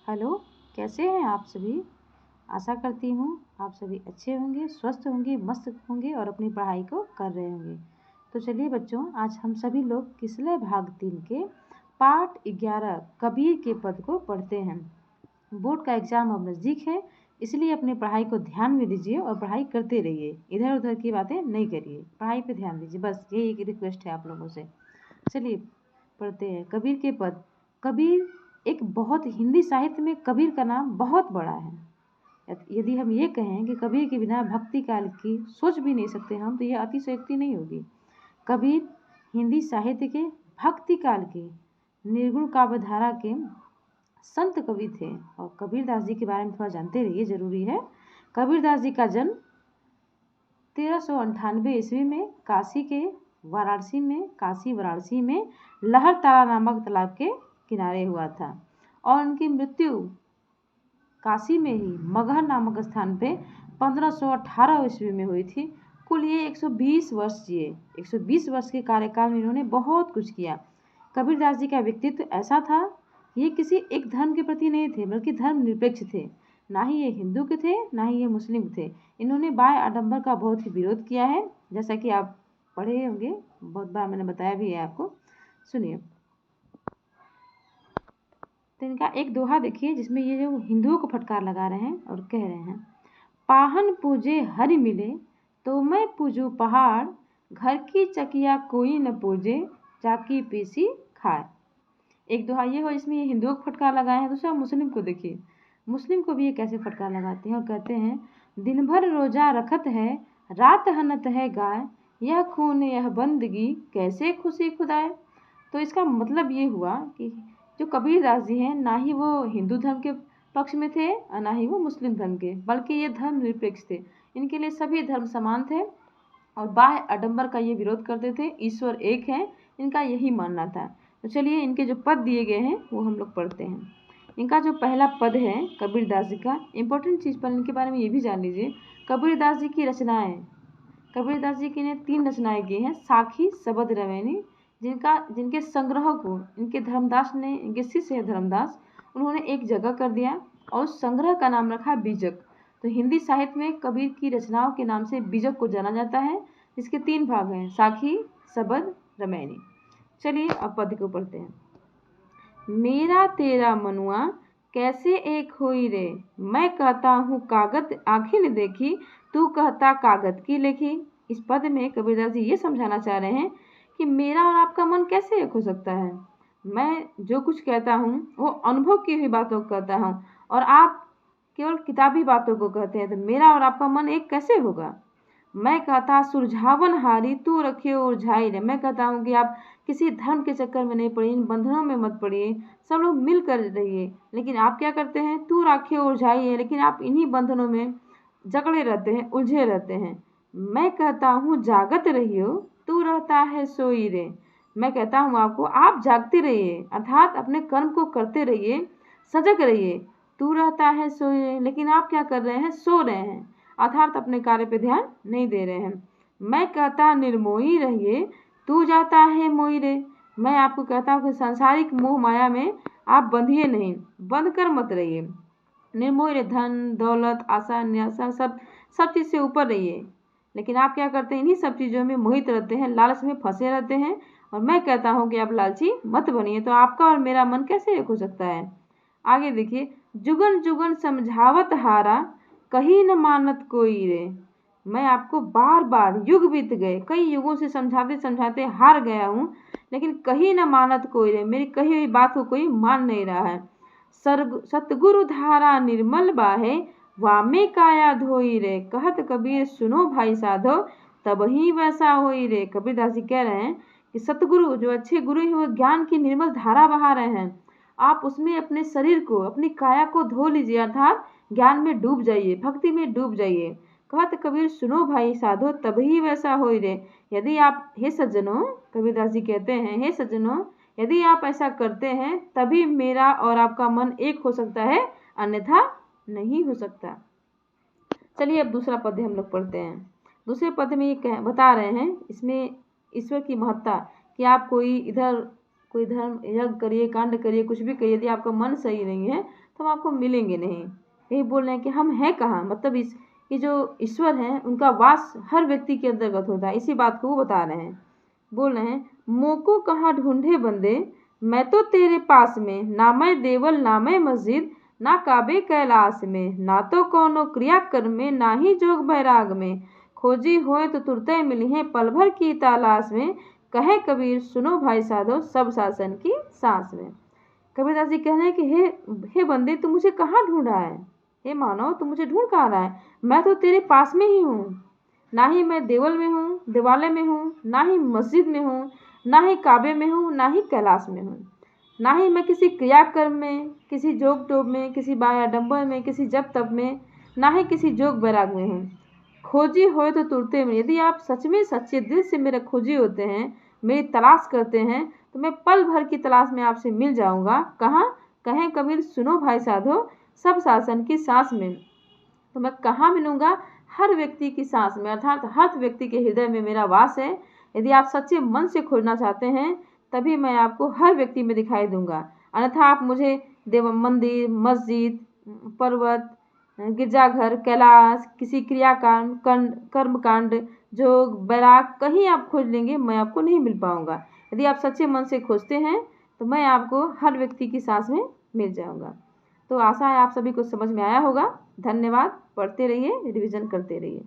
Hello, कैसे हैं आप सभी। आशा करती हूँ आप सभी अच्छे होंगे, स्वस्थ होंगे, मस्त होंगे और अपनी पढ़ाई को कर रहे होंगे। तो चलिए बच्चों, आज हम सभी लोग किसलय भाग 3 के पाठ 11 कबीर के पद को पढ़ते हैं। बोर्ड का एग्ज़ाम अब नज़दीक है, इसलिए अपनी पढ़ाई को ध्यान में दीजिए और पढ़ाई करते रहिए। इधर उधर की बातें नहीं करिए, पढ़ाई पे ध्यान दीजिए, बस यही एक रिक्वेस्ट है आप लोगों से। चलिए पढ़ते हैं कबीर के पद। कबीर एक बहुत हिंदी साहित्य में कबीर का नाम बहुत बड़ा है। यदि हम ये कहें कि कबीर के बिना भक्ति काल की सोच भी नहीं सकते हम, तो यह अतिशयोक्ति नहीं होगी। कबीर हिंदी साहित्य के भक्ति काल के निर्गुण काव्यधारा के संत कवि थे। और कबीरदास जी के बारे में थोड़ा जानते रहिए, जरूरी है। कबीरदास जी का जन्म 1398 ईस्वी में काशी वाराणसी में लहर तारा नामक तालाब के किनारे हुआ था और उनकी मृत्यु काशी में ही मगहर नामक स्थान पे 1518 ईस्वी में हुई थी। कुल ये 120 वर्ष जिए। 120 वर्ष के कार्यकाल में इन्होंने बहुत कुछ किया। कबीरदास जी का व्यक्तित्व ऐसा था, ये किसी एक धर्म के प्रति नहीं थे, बल्कि धर्म निरपेक्ष थे। ना ही ये हिंदू के थे, ना ही ये मुस्लिम थे। इन्होंने बाह्य आडंबर का बहुत ही विरोध किया है, जैसा कि आप पढ़े होंगे, बहुत बार मैंने बताया भी है आपको। सुनिए, तो इनका एक दोहा देखिए, जिसमें ये जो हिंदुओं को फटकार लगा रहे हैं और कह रहे हैं, पाहन पूजे हरि मिले तो मैं पूजू पहाड़, घर की चकिया कोई न पूजे, चाकी पीसी खाए। एक दोहा ये हो जिसमें ये हिंदुओं को फटकार लगाए हैं। दूसरा मुस्लिम को देखिए, मुस्लिम को भी ये कैसे फटकार लगाते हैं और कहते हैं, दिन भर रोजा रखत है, रात हनत है गाय, यह खून यह बंदगी, कैसे खुशी खुदाए। तो इसका मतलब ये हुआ कि जो कबीरदास जी हैं, ना ही वो हिंदू धर्म के पक्ष में थे और ना ही वो मुस्लिम धर्म के, बल्कि ये धर्म निरपेक्ष थे। इनके लिए सभी धर्म समान थे और बाह्य आडंबर का ये विरोध करते थे। ईश्वर एक है, इनका यही मानना था। तो चलिए इनके जो पद दिए गए हैं वो हम लोग पढ़ते हैं। इनका जो पहला पद है कबीरदास जी का, इम्पोर्टेंट चीज़ पर इनके बारे में ये भी जान लीजिए। कबीरदास जी की रचनाएं, कबीरदास जी की ने 3 रचनाएं की हैं, साखी, सबद, रवैनी, जिनके संग्रह को इनके धर्मदास ने, इनके शिष्य है धर्मदास, उन्होंने एक जगह कर दिया और उस संग्रह का नाम रखा बीजक। तो हिंदी साहित्य में कबीर की रचनाओं के नाम से बीजक को जाना जाता है, जिसके 3 भाग हैं, साखी, सबद, रमैनी। चलिए अब पद को पढ़ते हैं। मेरा तेरा मनुआ कैसे एक होई रे, मैं कहता हूँ कागज आँखें ने देखी, तू कहता कागज की लिखी। इस पद में कबीरदास जी ये समझाना चाह रहे हैं कि मेरा और आपका मन कैसे एक हो सकता है। मैं जो कुछ कहता हूँ वो अनुभव की हुई बातों को कहता हूँ और आप केवल किताबी बातों को कहते हैं, तो मेरा और आपका मन एक कैसे होगा। मैं कहता सुरझावन हारी, तू रखे उलझाई रे। मैं कहता हूँ कि आप किसी धर्म के चक्कर में नहीं पड़िए, इन बंधनों में मत पड़िए, सब लोग मिल कर रहिए। लेकिन आप क्या करते हैं, तू राखे उलझाई है, लेकिन आप इन्हीं बंधनों में जकड़े रहते हैं, उलझे रहते हैं। मैं कहता हूँ जागत रहियो, तू रहता है सोई रे। मैं कहता हूँ आपको, आप जागते रहिए, अर्थात अपने कर्म को करते रहिए, सजग रहिए। तू रहता है सोई रे, लेकिन आप क्या कर रहे हैं, सो रहे हैं, अर्थात अपने कार्य पे ध्यान नहीं दे रहे हैं। मैं कहता निर्मोही रहिए, तू जाता है मोई रे। मैं आपको कहता हूँ कि सांसारिक मोह माया में आप बंधिए नहीं, बंध कर मत रहिए। निर्मोही रे, धन दौलत आशा निराशा सब चीज़ से ऊपर रहिए। लेकिन आप क्या करते हैं, इन्हीं सब चीज़ों में मोहित रहते हैं, लालच में फंसे रहते हैं। और मैं कहता हूँ कि आप लालची मत बनिए। तो आपका और मेरा मन कैसे एक हो सकता है। आगे देखिए, जुगन जुगन समझावत हारा, कहीं न मानत कोई रे। मैं आपको बार बार, युग बीत गए, कई युगों से समझाते समझाते हार गया हूँ, लेकिन कहीं न मानत कोई रे, मेरी कही हुई बात को कोई मान नहीं रहा है। सतगुरु धारा निर्मल बाहे, वामे काया धोई रे। कहत कबीर सुनो भाई साधो, तब ही वैसा होई रे। कबीरदास जी कह रहे हैं कि सतगुरु, जो अच्छे गुरु हैं, वो ज्ञान की निर्मल धारा बहा रहे हैं। आप उसमें अपने शरीर को, अपनी काया को धो लीजिए, अर्थात ज्ञान में डूब जाइए, भक्ति में डूब जाइए। कहत कबीर सुनो भाई साधो, तभी वैसा होई रे। यदि आप, हे सज्जनों, कबीरदास जी कहते हैं, हे सज्जनों, यदि आप ऐसा करते हैं तभी मेरा और आपका मन एक हो सकता है, अन्यथा नहीं हो सकता। चलिए अब दूसरा पद हम लोग पढ़ते हैं। दूसरे पद में ये बता रहे हैं, इसमें ईश्वर की महत्ता, कि आप कोई धर्म यज्ञ करिए, कांड करिए, कुछ भी करिए, यदि आपका मन सही नहीं है तो हम आपको मिलेंगे नहीं। यही बोल रहे हैं कि हम हैं कहाँ, मतलब ये जो ईश्वर हैं उनका वास हर व्यक्ति के अंतर्गत होता है, इसी बात को वो बता रहे हैं। बोल रहे हैं, मोको कहाँ ढूंढे बंदे, मैं तो तेरे पास में, ना मैं देवल ना मैं मस्जिद, ना काबे कैलाश में, ना तो कौनो क्रिया कर्म में, ना ही जोग बैराग में, खोजी होए तो तुरते मिली है पल भर की तलाश में, कहे कबीर सुनो भाई साधो सब शासन की सांस में। कबीरदास जी कह रहे हैं कि हे बंदे, तू मुझे कहाँ ढूंढ रहा है, हे मानव तू मुझे ढूंढ कहाँ रहा है, मैं तो तेरे पास में ही हूँ। ना ही मैं देवल में हूँ, दिवाले में हूँ, ना ही मस्जिद में हूँ, ना ही काबे में हूँ, ना ही कैलाश में हूँ, ना ही मैं किसी क्रियाकर्म में, किसी जोग टोब में, किसी बायाडंबर में, किसी जप तप में, ना ही किसी जोग बैराग में हूँ। खोजी होए तो तुरते में, यदि आप सच में सच्चे दिल से मेरे खोजी होते हैं, मेरी तलाश करते हैं, तो मैं पल भर की तलाश में आपसे मिल जाऊंगा। कहाँ? कहें कबीर सुनो भाई साधो सब शासन की सांस में। तो मैं कहाँ मिलूंगा? हर व्यक्ति की सांस में, अर्थात हर व्यक्ति के हृदय में मेरा वास है। यदि आप सच्चे मन से खोजना चाहते हैं तभी मैं आपको हर व्यक्ति में दिखाई दूंगा, अन्यथा आप मुझे देव मंदिर, मस्जिद, पर्वत, गिरजाघर, कैलाश, किसी कर्म कांड, जोग बैराग कहीं आप खोज लेंगे, मैं आपको नहीं मिल पाऊंगा। यदि आप सच्चे मन से खोजते हैं तो मैं आपको हर व्यक्ति की सांस में मिल जाऊंगा। तो आशा है आप सभी को समझ में आया होगा। धन्यवाद। पढ़ते रहिए, रिवीजन करते रहिए।